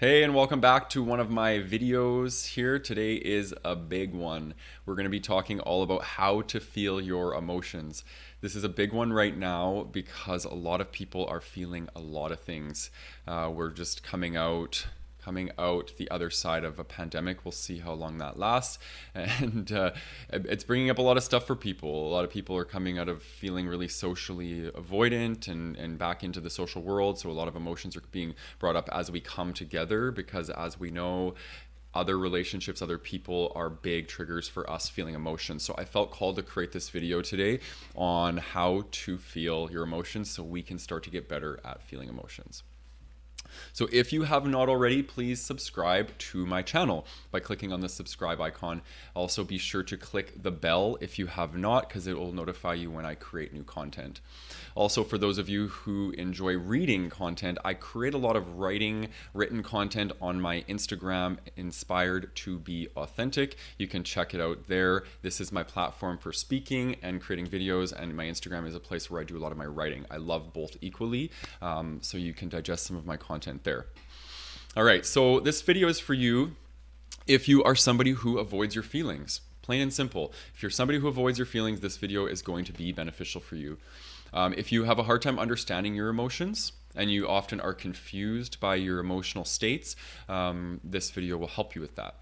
Hey, and welcome back to one of my videos here. Today is a big one. We're going to be talking all about how to feel your emotions. This is a big one right now because a lot of people are feeling a lot of things. We're just coming out the other side of a pandemic. We'll see how long that lasts. And it's bringing up a lot of stuff for people. A lot of people are coming out of feeling really socially avoidant and back into the social world. So a lot of emotions are being brought up as we come together because, as we know, other relationships, other people are big triggers for us feeling emotions. So I felt called to create this video today on how to feel your emotions so we can start to get better at feeling emotions. So if you have not already, please subscribe to my channel by clicking on the subscribe icon. Also be sure to click the bell if you have not, because it will notify you when I create new content. Also, for those of you who enjoy reading content, I create a lot of written content on my Instagram, Inspired to Be Authentic. You can check it out there. This is my platform for speaking and creating videos, and my Instagram is a place where I do a lot of my writing. I love both equally, so you can digest some of my content there. All right, so this video is for you if you are somebody who avoids your feelings. Plain and simple. If you're somebody who avoids your feelings, this video is going to be beneficial for you. If you have a hard time understanding your emotions and you often are confused by your emotional states, this video will help you with that.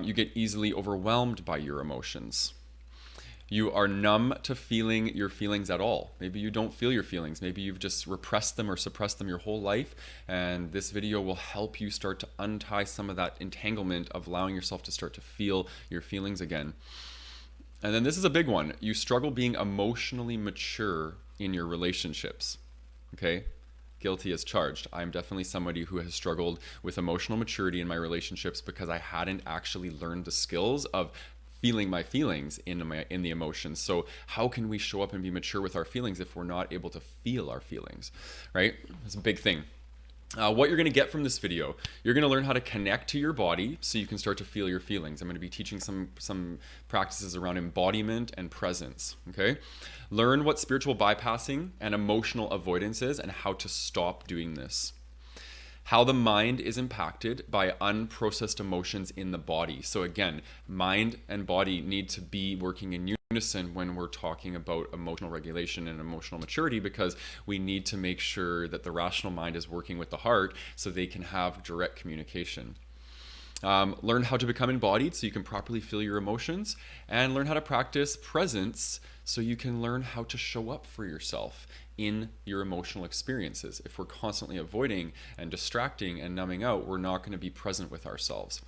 You get easily overwhelmed by your emotions. You are numb to feeling your feelings at all. Maybe you don't feel your feelings. Maybe you've just repressed them or suppressed them your whole life. And this video will help you start to untie some of that entanglement of allowing yourself to start to feel your feelings again. And then this is a big one. You struggle being emotionally mature in your relationships. Okay? Guilty as charged. I'm definitely somebody who has struggled with emotional maturity in my relationships because I hadn't actually learned the skills of feeling my feelings in the emotions. So how can we show up and be mature with our feelings if we're not able to feel our feelings, right? It's a big thing. What you're going to get from this video, you're going to learn how to connect to your body so you can start to feel your feelings. I'm going to be teaching some practices around embodiment and presence, okay? Learn what spiritual bypassing and emotional avoidance is and how to stop doing this. How the mind is impacted by unprocessed emotions in the body. So again, mind and body need to be working in unison when we're talking about emotional regulation and emotional maturity, because we need to make sure that the rational mind is working with the heart so they can have direct communication. Learn how to become embodied so you can properly feel your emotions, and learn how to practice presence so you can learn how to show up for yourself in your emotional experiences. If we're constantly avoiding and distracting and numbing out, we're not going to be present with ourselves.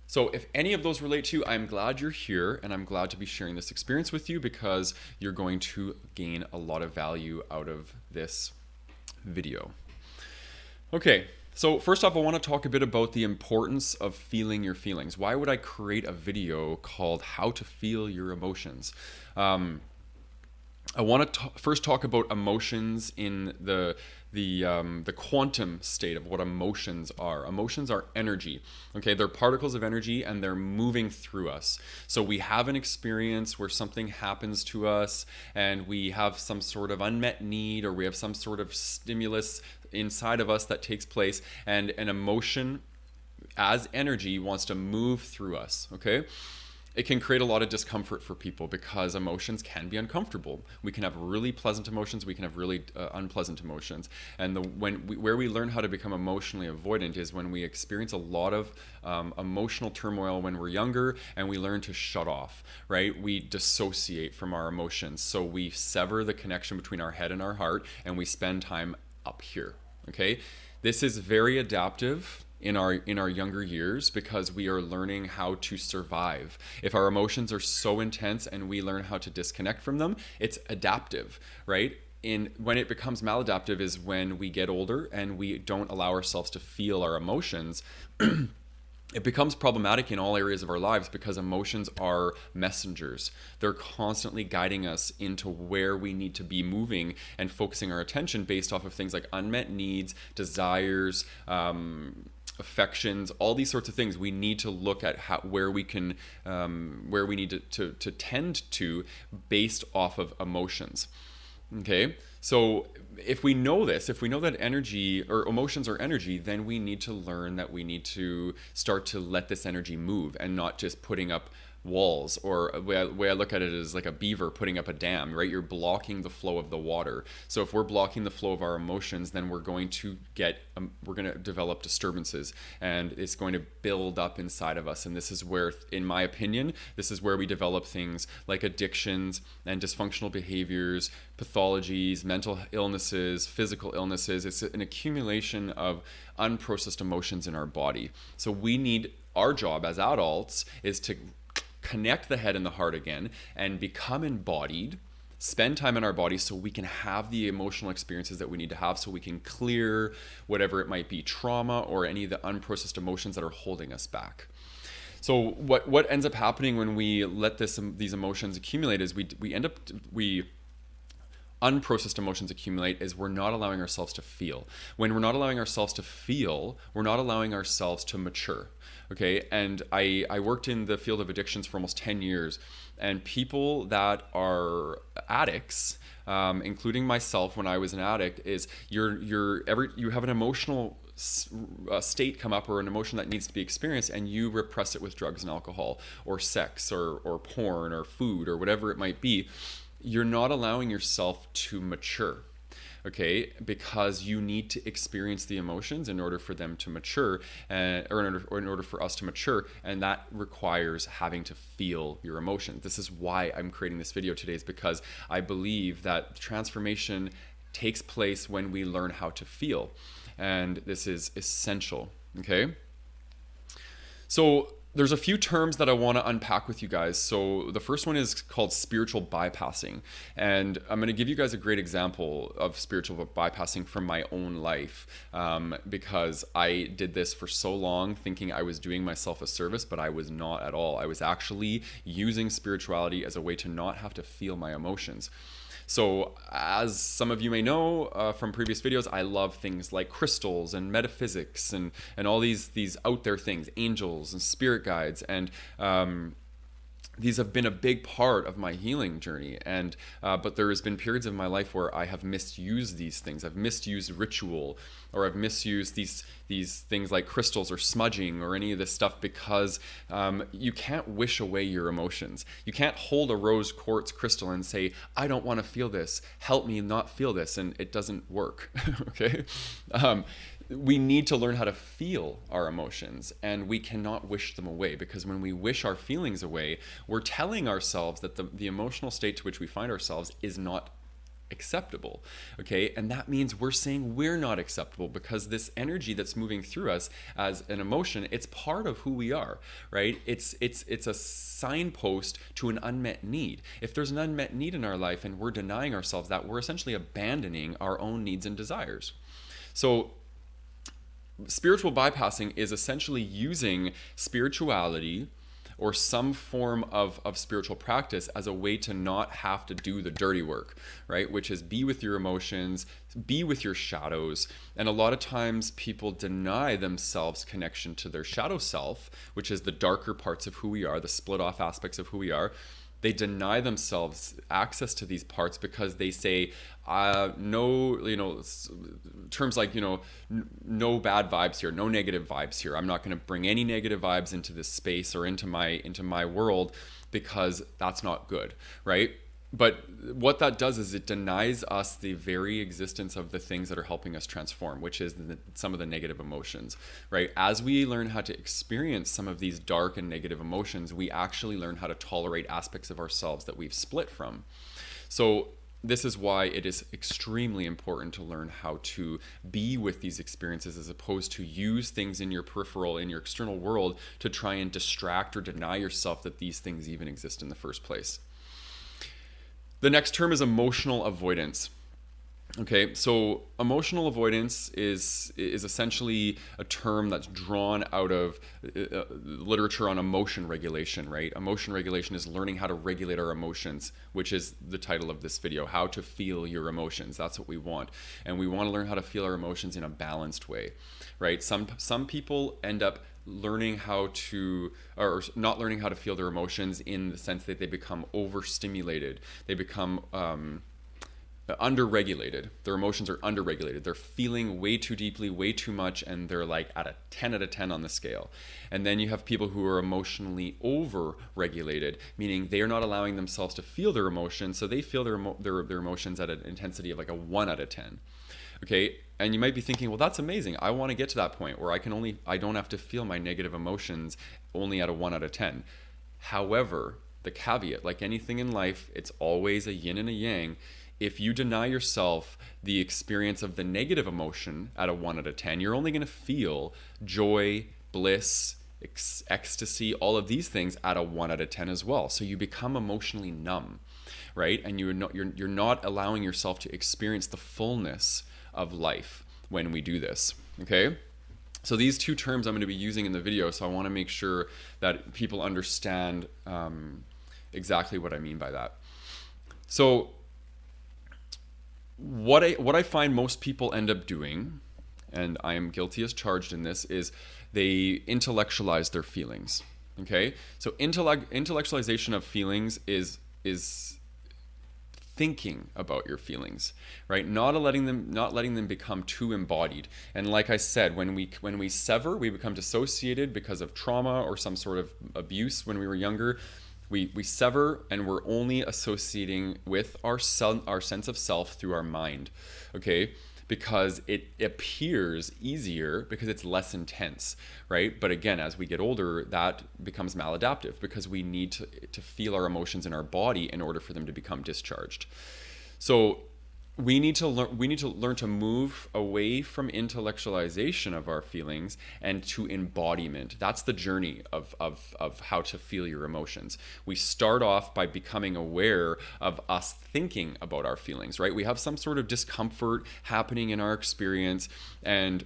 So if any of those relate to you, I'm glad you're here, and I'm glad to be sharing this experience with you because you're going to gain a lot of value out of this video. Okay. So first off, I want to talk a bit about the importance of feeling your feelings. Why would I create a video called How to Feel Your Emotions? I want to first talk about emotions in the quantum state of what emotions are. Emotions are energy. Okay, they're particles of energy and they're moving through us. So we have an experience where something happens to us and we have some sort of unmet need, or we have some sort of stimulus inside of us that takes place, and an emotion as energy wants to move through us. Okay. It can create a lot of discomfort for people because emotions can be uncomfortable. We can have really pleasant emotions, we can have really unpleasant emotions. And where we learn how to become emotionally avoidant is when we experience a lot of emotional turmoil when we're younger, and we learn to shut off, right? We dissociate from our emotions. So we sever the connection between our head and our heart, and we spend time up here, okay? This is very adaptive in our younger years because we are learning how to survive. If our emotions are so intense and we learn how to disconnect from them, it's adaptive, right? When it becomes maladaptive is when we get older and we don't allow ourselves to feel our emotions. It becomes problematic in all areas of our lives because emotions are messengers. They're constantly guiding us into where we need to be moving and focusing our attention based off of things like unmet needs, desires, affections, all these sorts of things. We need to look at where we need to tend to based off of emotions. Okay, so if we know this, if we know that energy or emotions are energy, then we need to learn that we need to start to let this energy move and not just putting up walls, or way I look at it is like a beaver putting up a dam, right? You're blocking the flow of the water. So if we're blocking the flow of our emotions, then we're going to we're going to develop disturbances, and it's going to build up inside of us. And this is where, in my opinion, this is where we develop things like addictions and dysfunctional behaviors, pathologies, mental illnesses, physical illnesses. It's an accumulation of unprocessed emotions in our body. So our job as adults is to connect the head and the heart again and become embodied, spend time in our body so we can have the emotional experiences that we need to have, so we can clear whatever it might be, trauma or any of the unprocessed emotions that are holding us back. So what ends up happening when we let these emotions accumulate is we unprocessed emotions accumulate, is we're not allowing ourselves to feel. When we're not allowing ourselves to feel, we're not allowing ourselves to mature. Okay, and I worked in the field of addictions for almost 10 years, and people that are addicts, including myself when I was an addict, is you have an emotional state come up, or an emotion that needs to be experienced, and you repress it with drugs and alcohol or sex or porn or food or whatever it might be. You're not allowing yourself to mature. Okay, because you need to experience the emotions in order for them to mature, or in order for us to mature, and that requires having to feel your emotions. This is why I'm creating this video today, is because I believe that transformation takes place when we learn how to feel, and this is essential. Okay, so there's a few terms that I want to unpack with you guys. So the first one is called spiritual bypassing. And I'm going to give you guys a great example of spiritual bypassing from my own life, because I did this for so long thinking I was doing myself a service, but I was not at all. I was actually using spirituality as a way to not have to feel my emotions. So as some of you may know from previous videos, I love things like crystals and metaphysics and all these out there things, angels and spirit guides, and these have been a big part of my healing journey. And but there has been periods of my life where I have misused these things. I've misused ritual, or I've misused these things like crystals or smudging or any of this stuff, because you can't wish away your emotions. You can't hold a rose quartz crystal and say, I don't want to feel this, help me not feel this, and it doesn't work. Okay, we need to learn how to feel our emotions, and we cannot wish them away, because when we wish our feelings away, we're telling ourselves that the emotional state to which we find ourselves is not acceptable. Okay, and that means we're saying we're not acceptable, because this energy that's moving through us as an emotion, it's part of who we are, right? It's a signpost to an unmet need. If there's an unmet need in our life and we're denying ourselves that, we're essentially abandoning our own needs and desires. So spiritual bypassing is essentially using spirituality or some form of spiritual practice as a way to not have to do the dirty work, right? Which is be with your emotions, be with your shadows. And a lot of times people deny themselves connection to their shadow self, which is the darker parts of who we are, the split off aspects of who we are. They deny themselves access to these parts because they say, no, terms like, no bad vibes here, no negative vibes here. I'm not going to bring any negative vibes into this space or into my world, because that's not good, right? But what that does is it denies us the very existence of the things that are helping us transform, which is some of the negative emotions, right? As we learn how to experience some of these dark and negative emotions, we actually learn how to tolerate aspects of ourselves that we've split from. So this is why it is extremely important to learn how to be with these experiences, as opposed to use things in your peripheral, in your external world, to try and distract or deny yourself that these things even exist in the first place. The next term is emotional avoidance. Okay, so emotional avoidance is essentially a term that's drawn out of literature on emotion regulation, right? Emotion regulation is learning how to regulate our emotions, which is the title of this video, how to feel your emotions. That's what we want. And we want to learn how to feel our emotions in a balanced way, right? Some people end up learning how to, or not learning how to feel their emotions, in the sense that they become overstimulated. They become underregulated. Their emotions are underregulated. They're feeling way too deeply, way too much, and they're like at a 10 out of 10 on the scale. And then you have people who are emotionally overregulated, meaning they are not allowing themselves to feel their emotions, so they feel their emotions at an intensity of like a 1 out of 10. Okay, and you might be thinking, well, that's amazing. I want to get to that point where I don't have to feel my negative emotions only at a 1 out of 10. However, the caveat, like anything in life, it's always a yin and a yang. If you deny yourself the experience of the negative emotion at a 1 out of 10, you're only going to feel joy, bliss, ecstasy, all of these things at a 1 out of 10 as well. So you become emotionally numb, right? And you're not allowing yourself to experience the fullness of life when we do this, okay? So these two terms I'm going to be using in the video, so I want to make sure that people understand exactly what I mean by that. So what I find most people end up doing, and I am guilty as charged in this, is they intellectualize their feelings. Okay, so intellectualization of feelings is thinking about your feelings, right? Not letting them become too embodied. And like I said, when we sever, we become dissociated because of trauma or some sort of abuse when we were younger. We sever, and we're only associating with our sense of self through our mind, okay? Because it appears easier because it's less intense, right? But again, as we get older, that becomes maladaptive because we need to feel our emotions in our body in order for them to become discharged. So we need to learn to move away from intellectualization of our feelings and to embodiment. That's the journey of how to feel your emotions. We start off by becoming aware of us thinking about our feelings, right? We have some sort of discomfort happening in our experience, and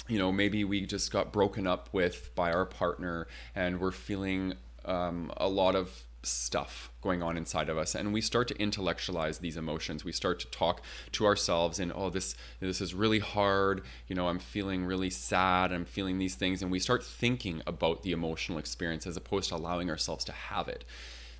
maybe we just got broken up with by our partner, and we're feeling a lot of stuff going on inside of us, and we start to intellectualize these emotions. We start to talk to ourselves and, oh, this is really hard, I'm feeling really sad, I'm feeling these things, and we start thinking about the emotional experience as opposed to allowing ourselves to have it.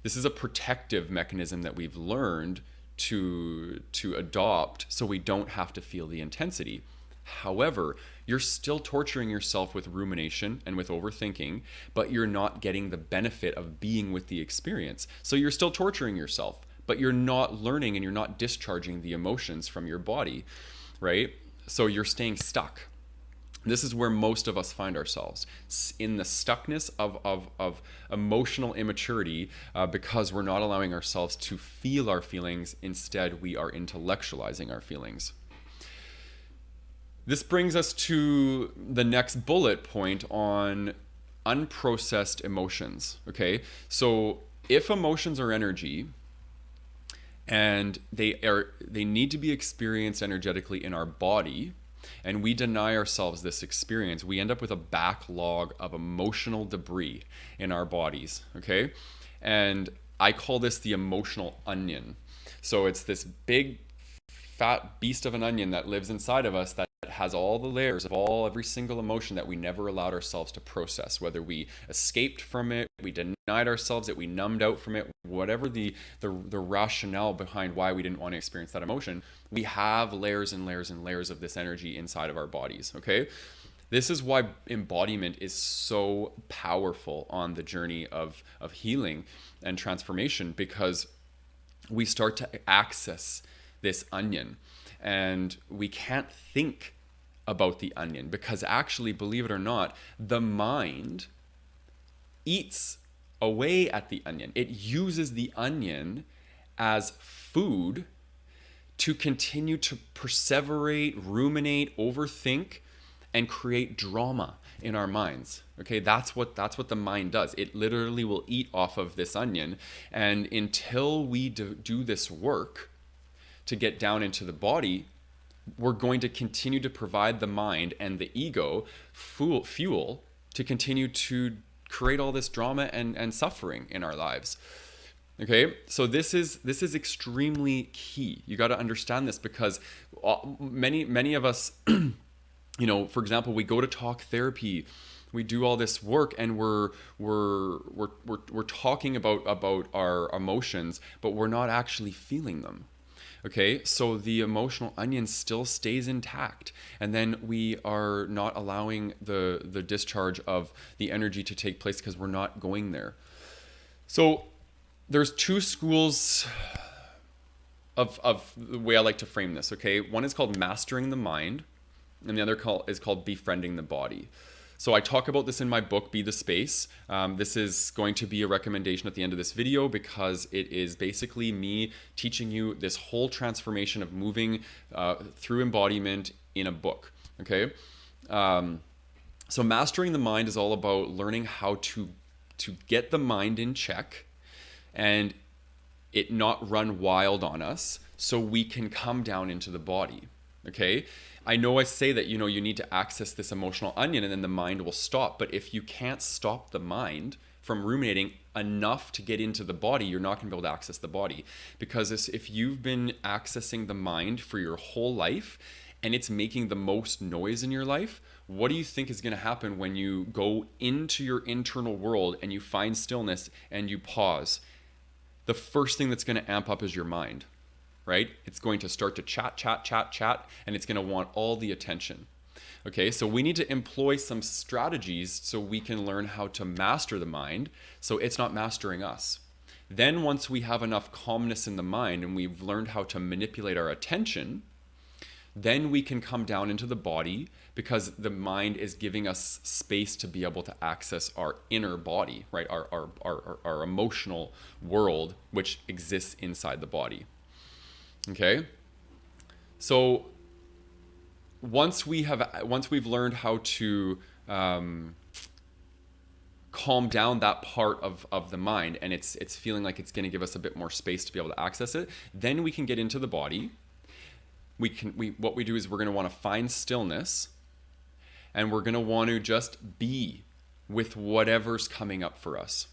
This is a protective mechanism that we've learned to adopt so we don't have to feel the intensity. However, you're still torturing yourself with rumination and with overthinking, but you're not getting the benefit of being with the experience. So you're still torturing yourself, but you're not learning and you're not discharging the emotions from your body, right? So you're staying stuck. This is where most of us find ourselves, in the stuckness of emotional immaturity, because we're not allowing ourselves to feel our feelings. Instead, we are intellectualizing our feelings. This brings us to the next bullet point on unprocessed emotions, okay? So if emotions are energy and they need to be experienced energetically in our body, and we deny ourselves this experience, we end up with a backlog of emotional debris in our bodies, okay? And I call this the emotional onion. So it's this big fat beast of an onion that lives inside of us that has all the layers of every single emotion that we never allowed ourselves to process, whether we escaped from it, we denied ourselves it, we numbed out from it, whatever the rationale behind why we didn't want to experience that emotion, we have layers and layers and layers of this energy inside of our bodies, okay? This is why embodiment is so powerful on the journey of healing and transformation, because we start to access this onion, and we can't think about the onion because actually, believe it or not, the mind eats away at the onion. It uses the onion as food to continue to perseverate, ruminate, overthink, and create drama in our minds. Okay, that's what the mind does. It literally will eat off of this onion, and until we do this work to get down into the body, we're going to continue to provide the mind and the ego fuel to continue to create all this drama and suffering in our lives. Okay, so this is extremely key. You got to understand this, because many of us, for example, we go to talk therapy, we do all this work, and we're talking about our emotions, but we're not actually feeling them. Okay, so the emotional onion still stays intact, and then we are not allowing the discharge of the energy to take place because we're not going there. So there's two schools of the way I like to frame this. Okay, one is called mastering the mind, and the other is called befriending the body. So I talk about this in my book, Be the Space. This is going to be a recommendation at the end of this video because it is basically me teaching you this whole transformation of moving through embodiment in a book. Okay, so mastering the mind is all about learning how to get the mind in check and it not run wild on us so we can come down into the body. Okay, I know I say that, you need to access this emotional onion and then the mind will stop, but if you can't stop the mind from ruminating enough to get into the body, you're not going to be able to access the body. Because if you've been accessing the mind for your whole life and it's making the most noise in your life, what do you think is going to happen when you go into your internal world and you find stillness and you pause? The first thing that's going to amp up is your mind, right? It's going to start to chat, and it's going to want all the attention. Okay, so we need to employ some strategies so we can learn how to master the mind so it's not mastering us. Then once we have enough calmness in the mind and we've learned how to manipulate our attention, then we can come down into the body because the mind is giving us space to be able to access our inner body, right? Our emotional world, which exists inside the body. Okay? So once we've learned how to calm down that part of the mind and it's feeling like it's going to give us a bit more space to be able to access it, then we can get into the body. What we do is we're going to want to find stillness and we're going to want to just be with whatever's coming up for us.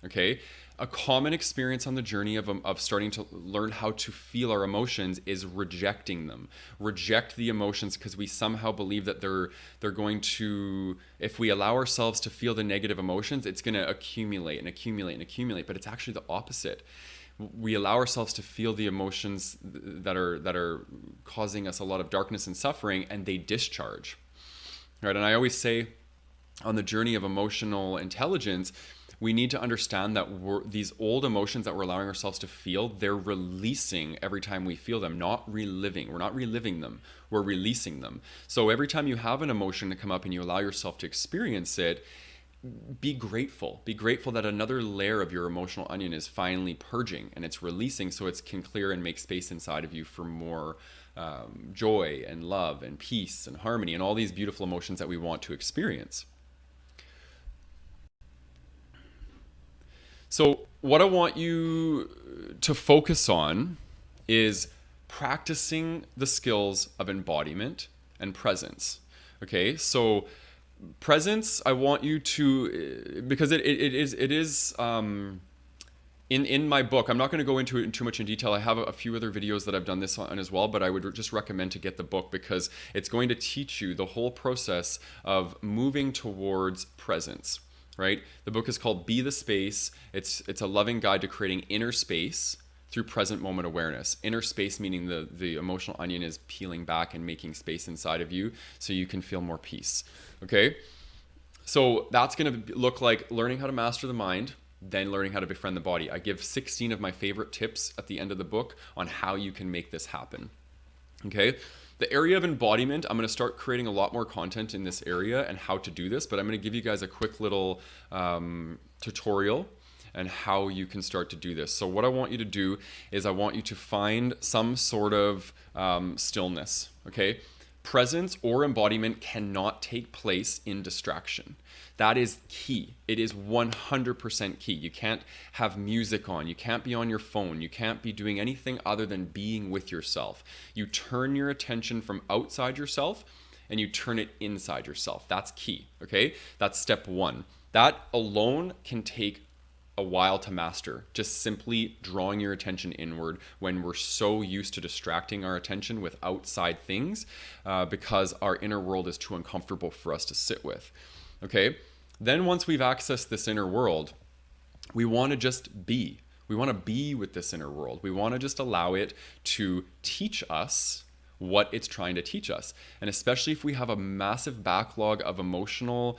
Okay? A common experience on the journey of starting to learn how to feel our emotions is rejecting them. Reject the emotions because we somehow believe that they're going to, if we allow ourselves to feel the negative emotions, it's going to accumulate and accumulate and accumulate, but it's actually the opposite. We allow ourselves to feel the emotions that are causing us a lot of darkness and suffering, and they discharge. Right? And I always say on the journey of emotional intelligence, we need to understand that these old emotions that we're allowing ourselves to feel, they're releasing every time we feel them, not reliving. We're not reliving them, we're releasing them. So every time you have an emotion to come up and you allow yourself to experience it, be grateful. Be grateful that another layer of your emotional onion is finally purging and it's releasing so it can clear and make space inside of you for more joy and love and peace and harmony and all these beautiful emotions that we want to experience. So what I want you to focus on is practicing the skills of embodiment and presence. Okay, so presence, I want you to, because it is in my book, I'm not going to go into it in too much in detail. I have a few other videos that I've done this on as well, but I would just recommend to get the book because it's going to teach you the whole process of moving towards presence, right? The book is called Be the Space. It's a loving guide to creating inner space through present moment awareness. Inner space meaning the emotional onion is peeling back and making space inside of you so you can feel more peace. Okay? So that's going to look like learning how to master the mind, then learning how to befriend the body. I give 16 of my favorite tips at the end of the book on how you can make this happen. Okay? The area of embodiment, I'm going to start creating a lot more content in this area and how to do this, but I'm going to give you guys a quick little tutorial and how you can start to do this. So what I want you to do is I want you to find some sort of stillness, okay? Presence or embodiment cannot take place in distraction. That is key. It is 100% key. You can't have music on. You can't be on your phone. You can't be doing anything other than being with yourself. You turn your attention from outside yourself and you turn it inside yourself. That's key, okay? That's step one. That alone can take a while to master, just simply drawing your attention inward when we're so used to distracting our attention with outside things because our inner world is too uncomfortable for us to sit with. Okay, then once we've accessed this inner world, we want to just be. We want to be with this inner world. We want to just allow it to teach us what it's trying to teach us. And especially if we have a massive backlog of emotional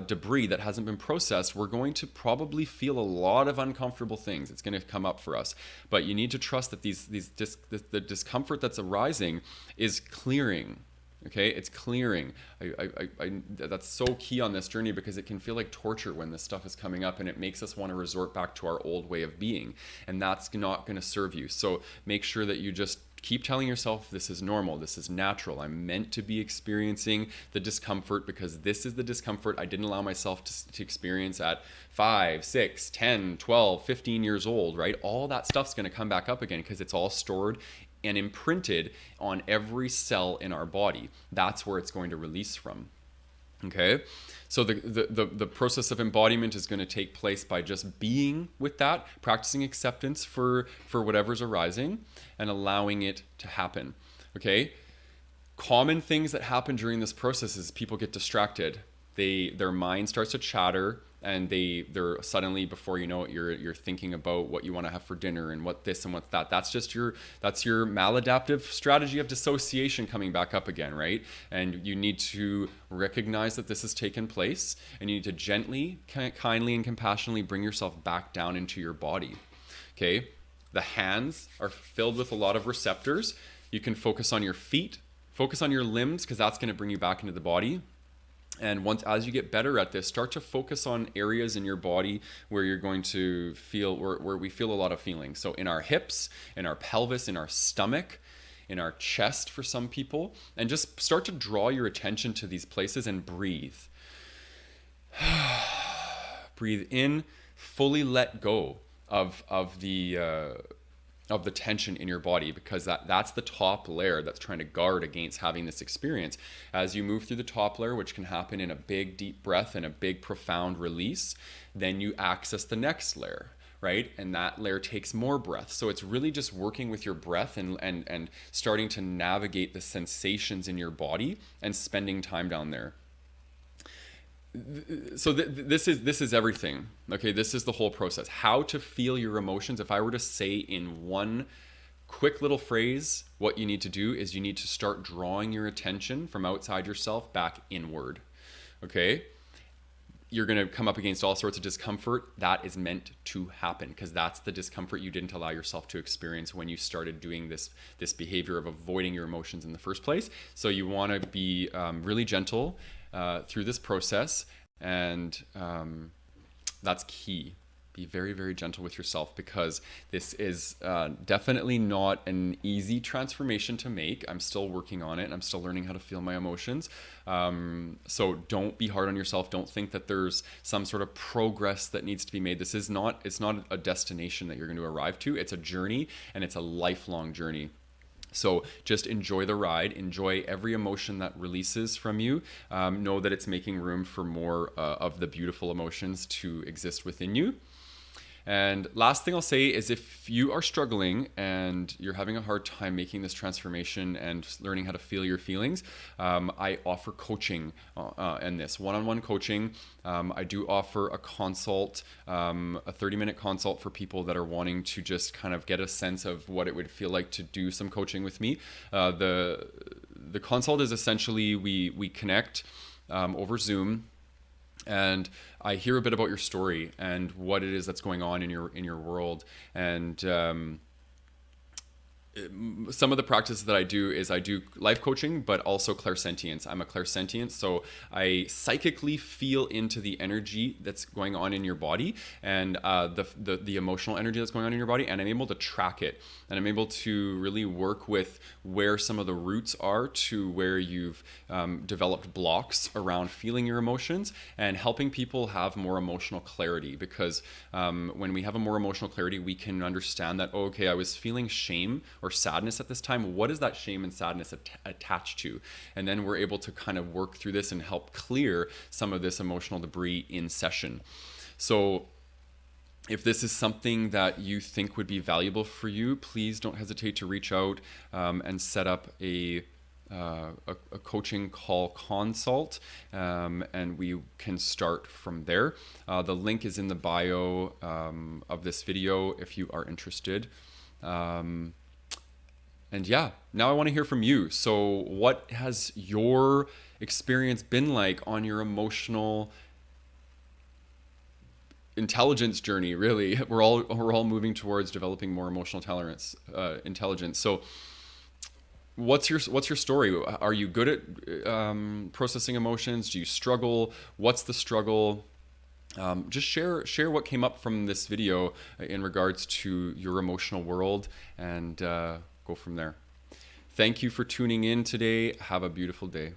debris that hasn't been processed, we're going to probably feel a lot of uncomfortable things. It's going to come up for us. But you need to trust that the discomfort that's arising is clearing. Okay, it's clearing. That's so key on this journey, because it can feel like torture when this stuff is coming up, and it makes us want to resort back to our old way of being, and that's not going to serve you. So make sure that you just keep telling yourself, this is normal, this is natural. I'm meant to be experiencing the discomfort because this is the discomfort I didn't allow myself to experience at 5, 6, 10, 12, 15 years old, right? All that stuff's going to come back up again because it's all stored and imprinted on every cell in our body. That's where it's going to release from. Okay, so the process of embodiment is going to take place by just being with that, practicing acceptance for whatever's arising, and allowing it to happen. Okay, common things that happen during this process is people get distracted. Their mind starts to chatter, and they're suddenly, before you know it, you're thinking about what you want to have for dinner and what this and what that. That's your maladaptive strategy of dissociation coming back up again, right? And you need to recognize that this has taken place, and you need to gently, kindly, and compassionately bring yourself back down into your body. Okay, the hands are filled with a lot of receptors. You can focus on your feet, focus on your limbs, because that's going to bring you back into the body. And as you get better at this, start to focus on areas in your body where you're going to feel, where we feel a lot of feelings. So in our hips, in our pelvis, in our stomach, in our chest for some people, and just start to draw your attention to these places and breathe. Breathe in, fully let go of the tension in your body, because that's the top layer that's trying to guard against having this experience. As you move through the top layer, which can happen in a big deep breath and a big profound release, then you access the next layer, right? And that layer takes more breath. So it's really just working with your breath and starting to navigate the sensations in your body and spending time down there. So this is everything. Okay, this is the whole process. How to feel your emotions. If I were to say in one quick little phrase, what you need to do is you need to start drawing your attention from outside yourself back inward. Okay, you're going to come up against all sorts of discomfort. That is meant to happen, because that's the discomfort you didn't allow yourself to experience when you started doing this behavior of avoiding your emotions in the first place. So you want to be really gentle through this process, and that's key. Be very, very gentle with yourself, because this is definitely not an easy transformation to make. I'm still working on it, and I'm still learning how to feel my emotions. So don't be hard on yourself. Don't think that there's some sort of progress that needs to be made. It's not a destination that you're going to arrive to. It's a journey, and it's a lifelong journey. So just enjoy the ride, enjoy every emotion that releases from you. Know that it's making room for more of the beautiful emotions to exist within you. And last thing I'll say is, if you are struggling and you're having a hard time making this transformation and learning how to feel your feelings, I offer coaching and this one-on-one coaching. I do offer a consult, a 30-minute consult for people that are wanting to just kind of get a sense of what it would feel like to do some coaching with me. The consult is essentially we connect over Zoom, and I hear a bit about your story and what it is that's going on in your world. And some of the practices that I do is I do life coaching, but also clairsentience. I'm a clairsentient, so I psychically feel into the energy that's going on in your body, and the emotional energy that's going on in your body, and I'm able to track it, and I'm able to really work with where some of the roots are to where you've developed blocks around feeling your emotions, and helping people have more emotional clarity. Because when we have a more emotional clarity, we can understand that, oh, okay, I was feeling shame or sadness at this time. What is that shame and sadness attached to? And then we're able to kind of work through this and help clear some of this emotional debris in session. So if this is something that you think would be valuable for you, please don't hesitate to reach out and set up a a coaching call consult, and we can start from there. The link is in the bio of this video if you are interested. And yeah, now I want to hear from you. So, what has your experience been like on your emotional intelligence journey? Really, we're all moving towards developing more emotional tolerance, intelligence. So, what's your story? Are you good at processing emotions? Do you struggle? What's the struggle? Just share what came up from this video in regards to your emotional world, and go from there. Thank you for tuning in today. Have a beautiful day.